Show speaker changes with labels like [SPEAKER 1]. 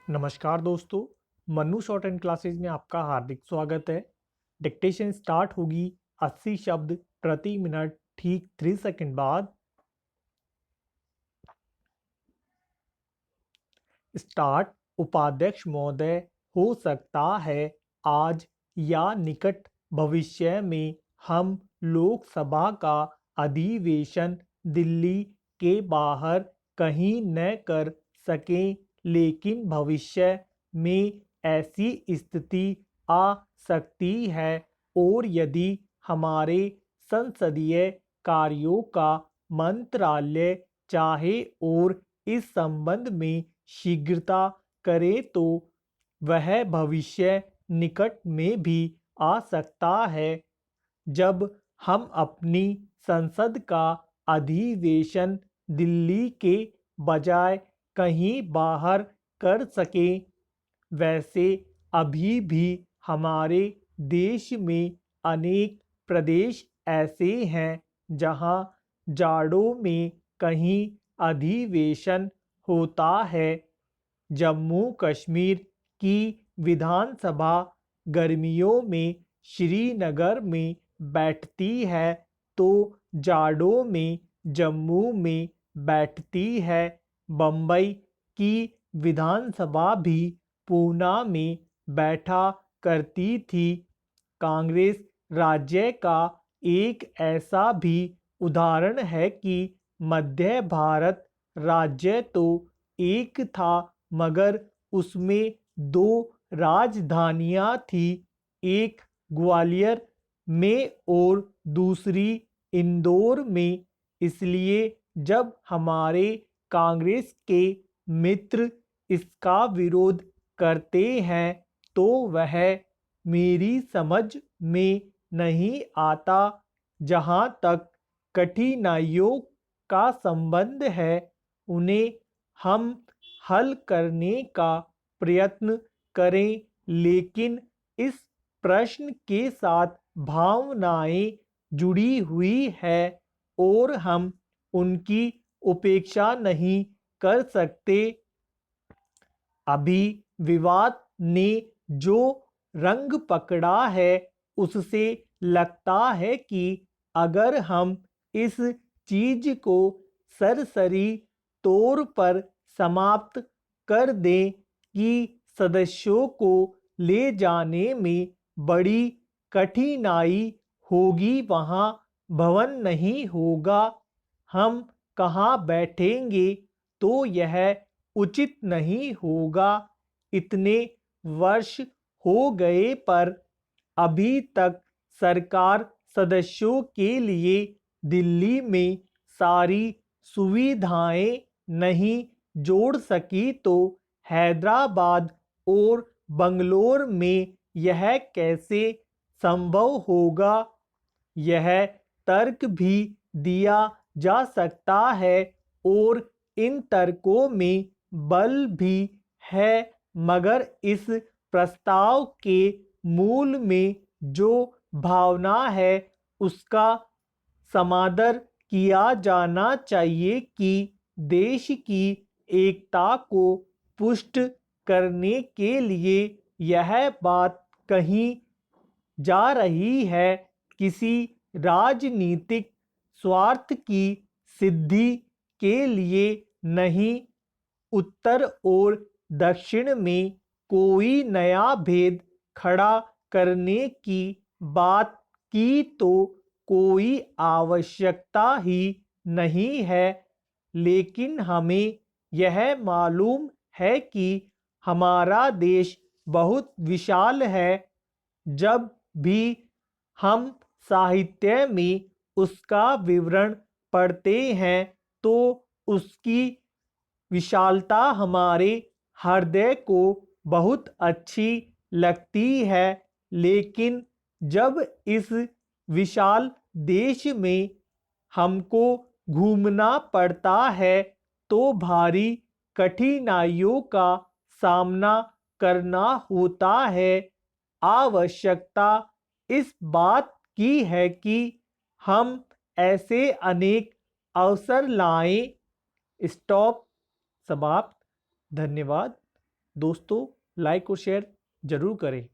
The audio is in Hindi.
[SPEAKER 1] नमस्कार दोस्तों, मन्नू शॉर्ट एंड क्लासेज में आपका हार्दिक स्वागत है। डिक्टेशन स्टार्ट होगी 80 शब्द प्रति मिनट ठीक 3 सेकंड बाद। स्टार्ट। उपाध्यक्ष महोदय, हो सकता है आज या निकट भविष्य में हम लोकसभा का अधिवेशन दिल्ली के बाहर कहीं न कर सकें, लेकिन भविष्य में ऐसी स्थिति आ सकती है और यदि हमारे संसदीय कार्यों का मंत्रालय चाहे और इस संबंध में शीघ्रता करे तो वह भविष्य निकट में भी आ सकता है जब हम अपनी संसद का अधिवेशन दिल्ली के बजाय कहीं बाहर कर सकें। वैसे अभी भी हमारे देश में अनेक प्रदेश ऐसे हैं जहां जाड़ों में कहीं अधिवेशन होता है। जम्मू कश्मीर की विधानसभा गर्मियों में श्रीनगर में बैठती है तो जाड़ों में जम्मू में बैठती है। बम्बई की विधानसभा भी पूना में बैठा करती थी। कांग्रेस राज्य का एक ऐसा भी उदाहरण है कि मध्य भारत राज्य तो एक था मगर उसमें दो राजधानियां थी, एक ग्वालियर में और दूसरी इंदौर में। इसलिए जब हमारे कांग्रेस के मित्र इसका विरोध करते हैं तो वह मेरी समझ में नहीं आता। जहाँ तक कठिनाइयों का संबंध है उन्हें हम हल करने का प्रयत्न करें, लेकिन इस प्रश्न के साथ भावनाएं जुड़ी हुई है और हम उनकी उपेक्षा नहीं कर सकते। अभी विवाद ने जो रंग पकड़ा है उससे लगता है कि अगर हम इस चीज को सरसरी तौर पर समाप्त कर दें कि सदस्यों को ले जाने में बड़ी कठिनाई होगी, वहाँ भवन नहीं होगा, हम कहाँ बैठेंगे, तो यह उचित नहीं होगा। इतने वर्ष हो गए पर अभी तक सरकार सदस्यों के लिए दिल्ली में सारी सुविधाएं नहीं जोड़ सकी तो हैदराबाद और बंगलोर में यह कैसे संभव होगा। यह तर्क भी दिया जा सकता है और इन तर्कों में बल भी है, मगर इस प्रस्ताव के मूल में जो भावना है उसका समादर किया जाना चाहिए कि देश की एकता को पुष्ट करने के लिए यह बात कही जा रही है। किसी राजनीतिक स्वार्थ की सिद्धि के लिए नहीं। उत्तर और दक्षिण में कोई नया भेद खड़ा करने की बात की तो कोई आवश्यकता ही नहीं है, लेकिन हमें यह मालूम है कि हमारा देश बहुत विशाल है। जब भी हम साहित्य में उसका विवरण पढ़ते हैं तो उसकी विशालता हमारे हृदय को बहुत अच्छी लगती है, लेकिन जब इस विशाल देश में हमको घूमना पड़ता है तो भारी कठिनाइयों का सामना करना होता है। आवश्यकता इस बात की है कि हम ऐसे अनेक अवसर लाएं। स्टॉप। समाप्त। धन्यवाद। दोस्तों लाइक और शेयर ज़रूर करें।